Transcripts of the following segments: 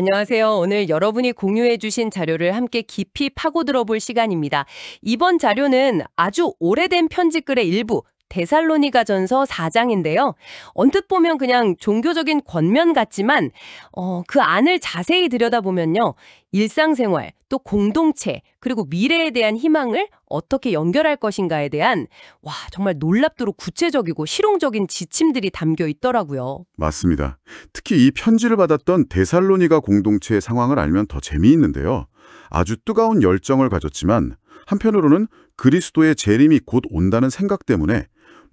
안녕하세요. 오늘 여러분이 공유해 주신 자료를 함께 깊이 파고 들어볼 시간입니다. 이번 자료는 아주 오래된 편지글의 일부, 데살로니가전서 4장인데요. 언뜻 보면 그냥 종교적인 권면 같지만 그 안을 자세히 들여다보면요. 일상생활, 또 공동체, 그리고 미래에 대한 희망을 어떻게 연결할 것인가에 대한 정말 놀랍도록 구체적이고 실용적인 지침들이 담겨 있더라고요. 맞습니다. 특히 이 편지를 받았던 데살로니가 공동체의 상황을 알면 더 재미있는데요. 아주 뜨거운 열정을 가졌지만 한편으로는 그리스도의 재림이 곧 온다는 생각 때문에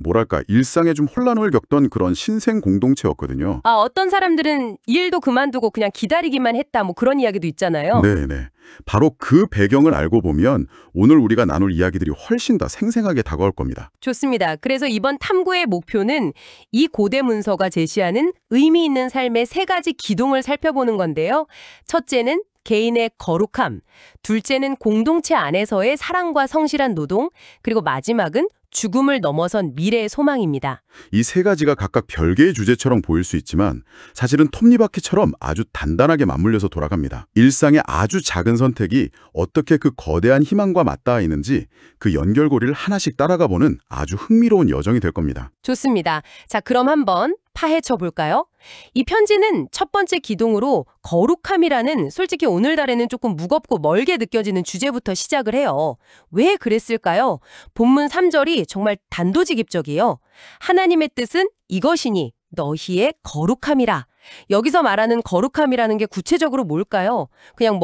뭐랄까 일상에 좀 혼란을 겪던 그런 신생 공동체였거든요. 어떤 사람들은 일도 그만두고 그냥 기다리기만 했다, 뭐 그런 이야기도 있잖아요. 네네. 바로 그 배경을 알고 보면 오늘 우리가 나눌 이야기들이 훨씬 더 생생하게 다가올 겁니다. 좋습니다. 그래서 이번 탐구의 목표는 이 고대 문서가 제시하는 의미 있는 삶의 세 가지 기둥을 살펴보는 건데요. 첫째는 개인의 거룩함, 둘째는 공동체 안에서의 사랑과 성실한 노동, 그리고 마지막은 죽음을 넘어선 미래의 소망입니다. 이 세 가지가 각각 별개의 주제처럼 보일 수 있지만 사실은 톱니바퀴처럼 아주 단단하게 맞물려서 돌아갑니다. 일상의 아주 작은 선택이 어떻게 그 거대한 희망과 맞닿아 있는지 그 연결고리를 하나씩 따라가 보는 아주 흥미로운 여정이 될 겁니다. 좋습니다. 자, 그럼 한번 파헤쳐 볼까요? 이 편지는 첫 번째 기둥으로 거룩함이라는 솔직히 오늘날에는 조금 무겁고 멀게 느껴지는 주제부터 시작을 해요. 왜 그랬을까요? 본문 3절이 정말 단도직입적이에요. 하나님의 뜻은 이것이니 너희의 거룩함이라. 여기서 말하는 거룩함이라는 게 구체적으로 뭘까요? 그냥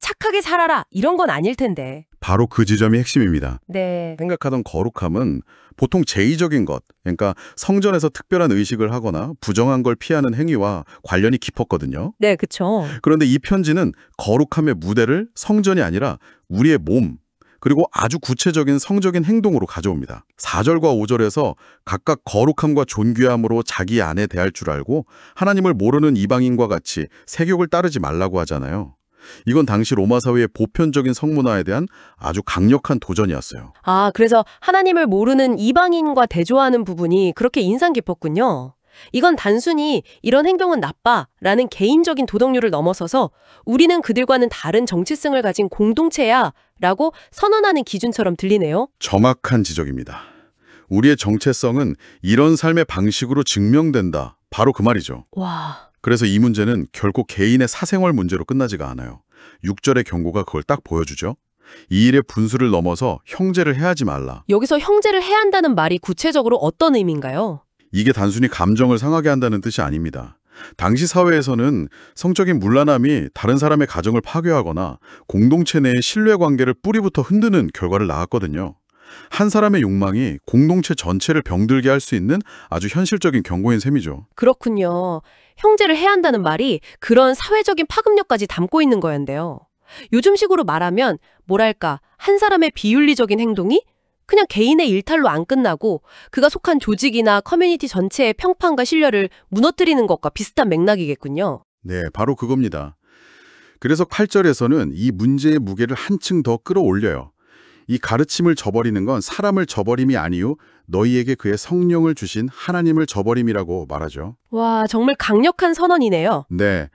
착하게 살아라 이런 건 아닐 텐데. 바로 그 지점이 핵심입니다. 네. 생각하던 거룩함은 보통 제의적인 것, 그러니까 성전에서 특별한 의식을 하거나 부정한 걸 피하는 행위와 관련이 깊었거든요. 네, 그쵸. 그런데 이 편지는 거룩함의 무대를 성전이 아니라 우리의 몸, 그리고 아주 구체적인 성적인 행동으로 가져옵니다. 4절과 5절에서 각각 거룩함과 존귀함으로 자기 안에 대할 줄 알고 하나님을 모르는 이방인과 같이 세욕을 따르지 말라고 하잖아요. 이건 당시 로마 사회의 보편적인 성문화에 대한 아주 강력한 도전이었어요. 그래서 하나님을 모르는 이방인과 대조하는 부분이 그렇게 인상 깊었군요. 이건 단순히 이런 행동은 나빠라는 개인적인 도덕률을 넘어서서 우리는 그들과는 다른 정체성을 가진 공동체야 라고 선언하는 기준처럼 들리네요. 정확한 지적입니다. 우리의 정체성은 이런 삶의 방식으로 증명된다. 바로 그 말이죠. 와. 그래서 이 문제는 결코 개인의 사생활 문제로 끝나지가 않아요. 6절의 경고가 그걸 딱 보여주죠. 이 일의 분수를 넘어서 형제를 해하지 말라. 여기서 형제를 해야 한다는 말이 구체적으로 어떤 의미인가요? 이게 단순히 감정을 상하게 한다는 뜻이 아닙니다. 당시 사회에서는 성적인 문란함이 다른 사람의 가정을 파괴하거나 공동체 내의 신뢰관계를 뿌리부터 흔드는 결과를 낳았거든요. 한 사람의 욕망이 공동체 전체를 병들게 할 수 있는 아주 현실적인 경고인 셈이죠. 그렇군요. 형제를 해야 한다는 말이 그런 사회적인 파급력까지 담고 있는 거였는데요. 요즘식으로 말하면 뭐랄까 한 사람의 비윤리적인 행동이 그냥 개인의 일탈로 안 끝나고 그가 속한 조직이나 커뮤니티 전체의 평판과 신뢰를 무너뜨리는 것과 비슷한 맥락이겠군요. 네, 바로 그겁니다. 그래서 8절에서는 이 문제의 무게를 한층 더 끌어올려요. 이 가르침을 저버리는 건 사람을 저버림이 아니요 너희에게 그의 성령을 주신 하나님을 저버림이라고 말하죠. 와, 정말 강력한 선언이네요. 네,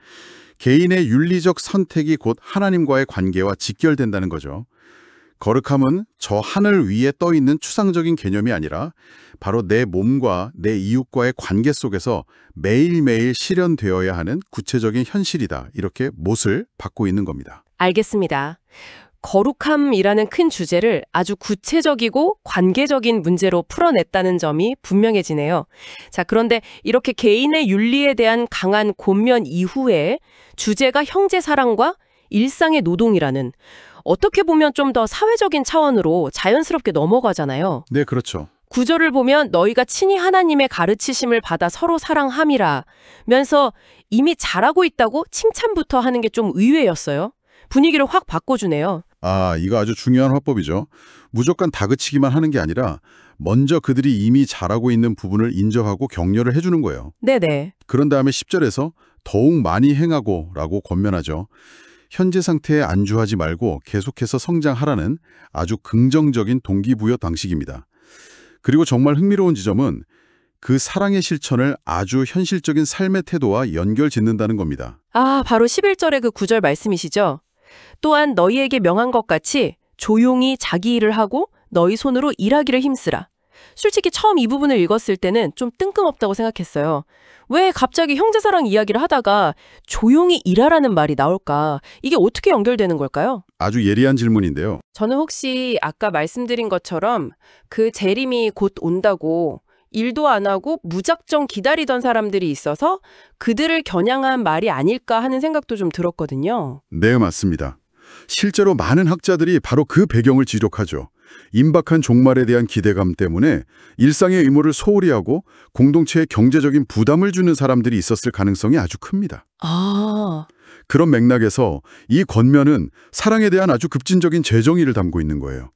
개인의 윤리적 선택이 곧 하나님과의 관계와 직결된다는 거죠. 거룩함은 저 하늘 위에 떠 있는 추상적인 개념이 아니라 바로 내 몸과 내 이웃과의 관계 속에서 매일매일 실현되어야 하는 구체적인 현실이다. 이렇게 못을 받고 있는 겁니다. 알겠습니다. 거룩함이라는 큰 주제를 아주 구체적이고 관계적인 문제로 풀어냈다는 점이 분명해지네요. 자, 그런데 이렇게 개인의 윤리에 대한 강한 권면 이후에 주제가 형제 사랑과 일상의 노동이라는 어떻게 보면 좀 더 사회적인 차원으로 자연스럽게 넘어가잖아요. 네, 그렇죠. 구절을 보면 너희가 친히 하나님의 가르치심을 받아 서로 사랑함이라 면서 이미 잘하고 있다고 칭찬부터 하는 게 좀 의외였어요. 분위기를 확 바꿔주네요. 이거 아주 중요한 화법이죠. 무조건 다그치기만 하는 게 아니라 먼저 그들이 이미 잘하고 있는 부분을 인정하고 격려를 해주는 거예요. 네네. 그런 다음에 10절에서 더욱 많이 행하고 라고 권면하죠. 현재 상태에 안주하지 말고 계속해서 성장하라는 아주 긍정적인 동기부여 방식입니다. 그리고 정말 흥미로운 지점은 그 사랑의 실천을 아주 현실적인 삶의 태도와 연결짓는다는 겁니다. 아, 바로 11절의 그 구절 말씀이시죠? 또한 너희에게 명한 것 같이 조용히 자기 일을 하고 너희 손으로 일하기를 힘쓰라. 솔직히 처음 이 부분을 읽었을 때는 좀 뜬금없다고 생각했어요. 왜 갑자기 형제사랑 이야기를 하다가 조용히 일하라는 말이 나올까? 이게 어떻게 연결되는 걸까요? 아주 예리한 질문인데요. 저는 혹시 아까 말씀드린 것처럼 그 재림이 곧 온다고 일도 안 하고 무작정 기다리던 사람들이 있어서 그들을 겨냥한 말이 아닐까 하는 생각도 좀 들었거든요. 네, 맞습니다. 실제로 많은 학자들이 바로 그 배경을 지적하죠. 임박한 종말에 대한 기대감 때문에 일상의 의무를 소홀히 하고 공동체에 경제적인 부담을 주는 사람들이 있었을 가능성이 아주 큽니다. 아, 그런 맥락에서 이 권면은 사랑에 대한 아주 급진적인 재정의를 담고 있는 거예요.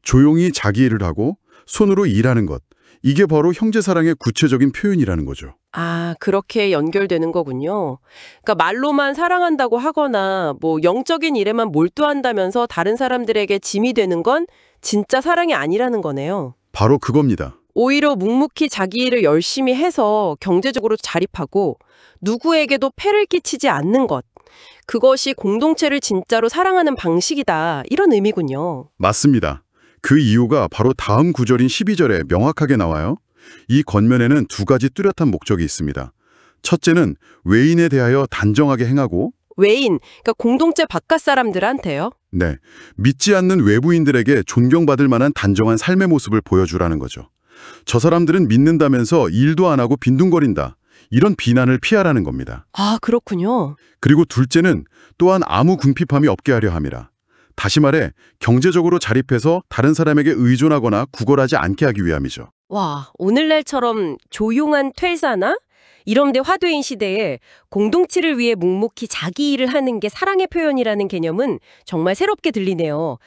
조용히 자기 일을 하고 손으로 일하는 것. 이게 바로 형제사랑의 구체적인 표현이라는 거죠. 아, 그렇게 연결되는 거군요. 그러니까 말로만 사랑한다고 하거나 뭐 영적인 일에만 몰두한다면서 다른 사람들에게 짐이 되는 건 진짜 사랑이 아니라는 거네요. 바로 그겁니다. 오히려 묵묵히 자기 일을 열심히 해서 경제적으로 자립하고 누구에게도 폐를 끼치지 않는 것. 그것이 공동체를 진짜로 사랑하는 방식이다. 이런 의미군요. 맞습니다. 그 이유가 바로 다음 구절인 12절에 명확하게 나와요. 이 권면에는 두 가지 뚜렷한 목적이 있습니다. 첫째는 외인에 대하여 단정하게 행하고 외인, 그러니까 공동체 바깥 사람들한테요. 네, 믿지 않는 외부인들에게 존경받을 만한 단정한 삶의 모습을 보여주라는 거죠. 저 사람들은 믿는다면서 일도 안 하고 빈둥거린다. 이런 비난을 피하라는 겁니다. 아, 그렇군요. 그리고 둘째는 또한 아무 궁핍함이 없게 하려 함이라. 다시 말해 경제적으로 자립해서 다른 사람에게 의존하거나 구걸하지 않게 하기 위함이죠. 와, 오늘날처럼 조용한 퇴사나 이런데 화두인 시대에 공동체를 위해 묵묵히 자기 일을 하는 게 사랑의 표현이라는 개념은 정말 새롭게 들리네요.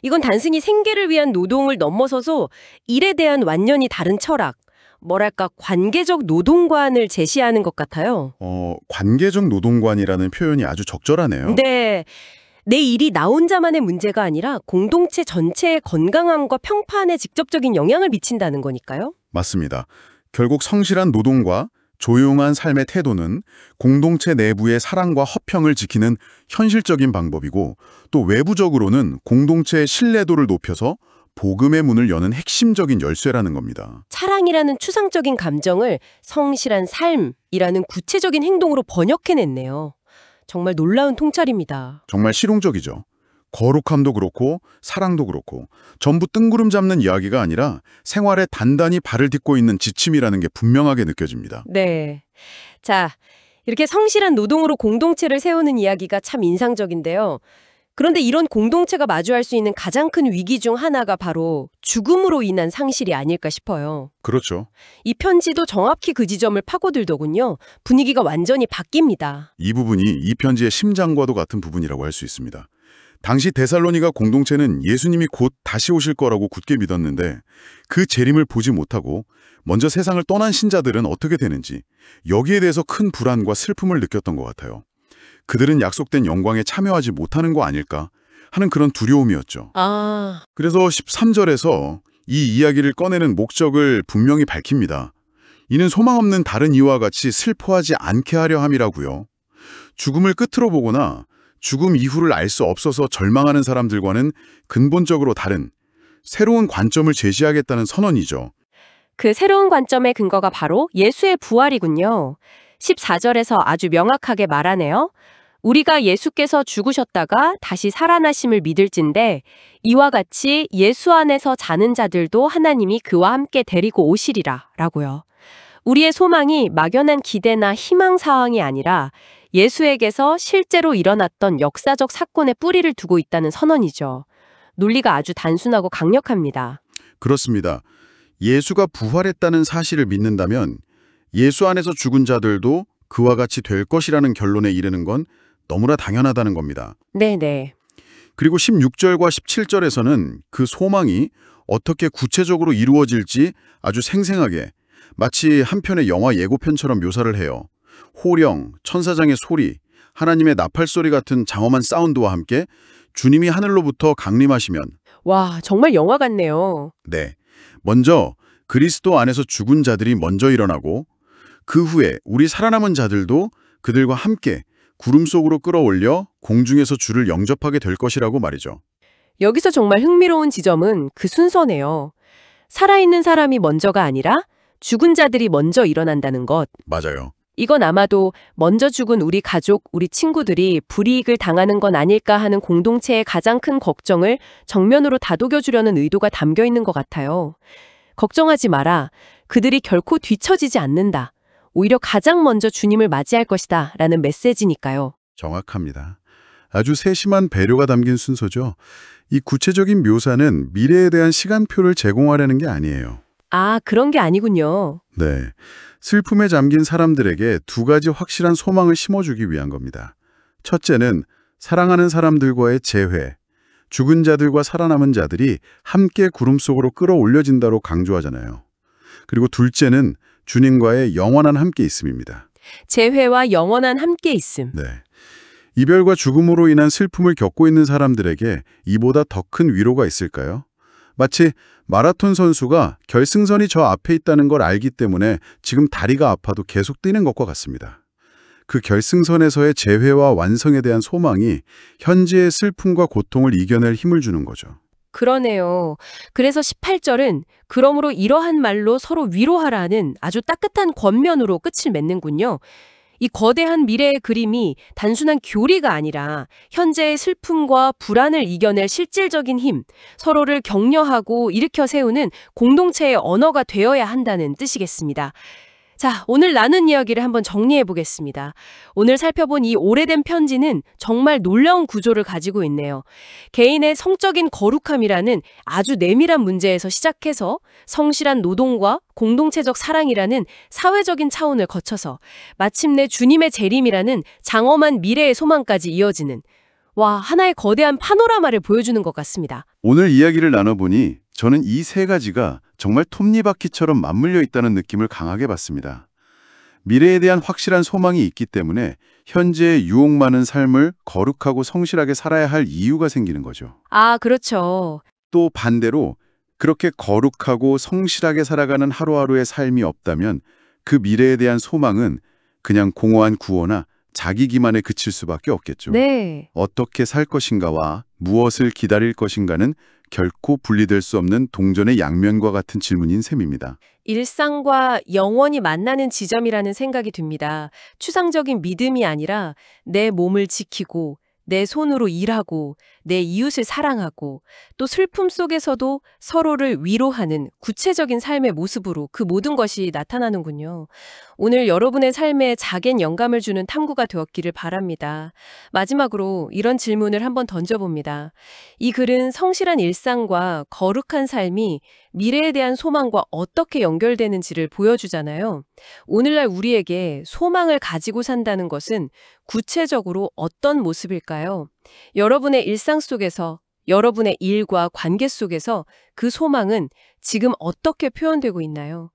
이건 단순히 생계를 위한 노동을 넘어서서 일에 대한 완전히 다른 철학, 뭐랄까 관계적 노동관을 제시하는 것 같아요. 관계적 노동관이라는 표현이 아주 적절하네요. 네. 내 일이 나 혼자만의 문제가 아니라 공동체 전체의 건강함과 평판에 직접적인 영향을 미친다는 거니까요. 맞습니다. 결국 성실한 노동과 조용한 삶의 태도는 공동체 내부의 사랑과 화평을 지키는 현실적인 방법이고 또 외부적으로는 공동체의 신뢰도를 높여서 복음의 문을 여는 핵심적인 열쇠라는 겁니다. 사랑이라는 추상적인 감정을 성실한 삶이라는 구체적인 행동으로 번역해냈네요. 정말 놀라운 통찰입니다. 정말 실용적이죠. 거룩함도 그렇고 사랑도 그렇고 전부 뜬구름 잡는 이야기가 아니라 생활에 단단히 발을 딛고 있는 지침이라는 게 분명하게 느껴집니다. 네. 자, 이렇게 성실한 노동으로 공동체를 세우는 이야기가 참 인상적인데요. 그런데 이런 공동체가 마주할 수 있는 가장 큰 위기 중 하나가 바로 죽음으로 인한 상실이 아닐까 싶어요. 그렇죠. 이 편지도 정확히 그 지점을 파고들더군요. 분위기가 완전히 바뀝니다. 이 부분이 이 편지의 심장과도 같은 부분이라고 할 수 있습니다. 당시 데살로니가 공동체는 예수님이 곧 다시 오실 거라고 굳게 믿었는데 그 재림을 보지 못하고 먼저 세상을 떠난 신자들은 어떻게 되는지 여기에 대해서 큰 불안과 슬픔을 느꼈던 것 같아요. 그들은 약속된 영광에 참여하지 못하는 거 아닐까 하는 그런 두려움이었죠. 아, 그래서 13절에서 이 이야기를 꺼내는 목적을 분명히 밝힙니다. 이는 소망 없는 다른 이와 같이 슬퍼하지 않게 하려 함이라고요. 죽음을 끝으로 보거나 죽음 이후를 알 수 없어서 절망하는 사람들과는 근본적으로 다른 새로운 관점을 제시하겠다는 선언이죠. 그 새로운 관점의 근거가 바로 예수의 부활이군요. 14절에서 아주 명확하게 말하네요. 우리가 예수께서 죽으셨다가 다시 살아나심을 믿을진데 이와 같이 예수 안에서 자는 자들도 하나님이 그와 함께 데리고 오시리라 라고요. 우리의 소망이 막연한 기대나 희망 사항이 아니라 예수에게서 실제로 일어났던 역사적 사건에 뿌리를 두고 있다는 선언이죠. 논리가 아주 단순하고 강력합니다. 그렇습니다. 예수가 부활했다는 사실을 믿는다면 예수 안에서 죽은 자들도 그와 같이 될 것이라는 결론에 이르는 건 너무나 당연하다는 겁니다. 네네. 그리고 16절과 17절에서는 그 소망이 어떻게 구체적으로 이루어질지 아주 생생하게 마치 한 편의 영화 예고편처럼 묘사를 해요. 호령, 천사장의 소리, 하나님의 나팔소리 같은 장엄한 사운드와 함께 주님이 하늘로부터 강림하시면 와, 정말 영화 같네요. 네, 먼저 그리스도 안에서 죽은 자들이 먼저 일어나고 그 후에 우리 살아남은 자들도 그들과 함께 구름 속으로 끌어올려 공중에서 주를 영접하게 될 것이라고 말이죠. 여기서 정말 흥미로운 지점은 그 순서네요. 살아있는 사람이 먼저가 아니라 죽은 자들이 먼저 일어난다는 것. 맞아요. 이건 아마도 먼저 죽은 우리 가족, 우리 친구들이 불이익을 당하는 건 아닐까 하는 공동체의 가장 큰 걱정을 정면으로 다독여주려는 의도가 담겨 있는 것 같아요. 걱정하지 마라. 그들이 결코 뒤처지지 않는다. 오히려 가장 먼저 주님을 맞이할 것이다. 라는 메시지니까요. 정확합니다. 아주 세심한 배려가 담긴 순서죠. 이 구체적인 묘사는 미래에 대한 시간표를 제공하려는 게 아니에요. 아, 그런 게 아니군요. 네. 슬픔에 잠긴 사람들에게 두 가지 확실한 소망을 심어주기 위한 겁니다. 첫째는 사랑하는 사람들과의 재회, 죽은 자들과 살아남은 자들이 함께 구름 속으로 끌어올려진다로 강조하잖아요. 그리고 둘째는 주님과의 영원한 함께 있음입니다. 재회와 영원한 함께 있음. 네. 이별과 죽음으로 인한 슬픔을 겪고 있는 사람들에게 이보다 더 큰 위로가 있을까요? 마치 마라톤 선수가 결승선이 저 앞에 있다는 걸 알기 때문에 지금 다리가 아파도 계속 뛰는 것과 같습니다. 그 결승선에서의 재회와 완성에 대한 소망이 현재의 슬픔과 고통을 이겨낼 힘을 주는 거죠. 그러네요. 그래서 18절은 그러므로 이러한 말로 서로 위로하라는 아주 따뜻한 권면으로 끝을 맺는군요. 이 거대한 미래의 그림이 단순한 교리가 아니라 현재의 슬픔과 불안을 이겨낼 실질적인 힘, 서로를 격려하고 일으켜 세우는 공동체의 언어가 되어야 한다는 뜻이겠습니다. 자, 오늘 나눈 이야기를 한번 정리해 보겠습니다. 오늘 살펴본 이 오래된 편지는 정말 놀라운 구조를 가지고 있네요. 개인의 성적인 거룩함이라는 아주 내밀한 문제에서 시작해서 성실한 노동과 공동체적 사랑이라는 사회적인 차원을 거쳐서 마침내 주님의 재림이라는 장엄한 미래의 소망까지 이어지는 하나의 거대한 파노라마를 보여주는 것 같습니다. 오늘 이야기를 나눠보니 저는 이 세 가지가 정말 톱니바퀴처럼 맞물려 있다는 느낌을 강하게 받습니다. 미래에 대한 확실한 소망이 있기 때문에 현재의 유혹 많은 삶을 거룩하고 성실하게 살아야 할 이유가 생기는 거죠. 아, 그렇죠. 또 반대로 그렇게 거룩하고 성실하게 살아가는 하루하루의 삶이 없다면 그 미래에 대한 소망은 그냥 공허한 구호나 자기 기만에 그칠 수밖에 없겠죠. 네. 어떻게 살 것인가와 무엇을 기다릴 것인가는 결코 분리될 수 없는 동전의 양면과 같은 질문인 셈입니다. 일상과 영원히 만나는 지점이라는 생각이 듭니다. 추상적인 믿음이 아니라 내 몸을 지키고 내 손으로 일하고 내 이웃을 사랑하고 또 슬픔 속에서도 서로를 위로하는 구체적인 삶의 모습으로 그 모든 것이 나타나는군요. 오늘 여러분의 삶에 작은 영감을 주는 탐구가 되었기를 바랍니다. 마지막으로 이런 질문을 한번 던져봅니다. 이 글은 성실한 일상과 거룩한 삶이 미래에 대한 소망과 어떻게 연결되는지를 보여주잖아요. 오늘날 우리에게 소망을 가지고 산다는 것은 구체적으로 어떤 모습일까요? 여러분의 일상 속에서, 여러분의 일과 관계 속에서 그 소망은 지금 어떻게 표현되고 있나요?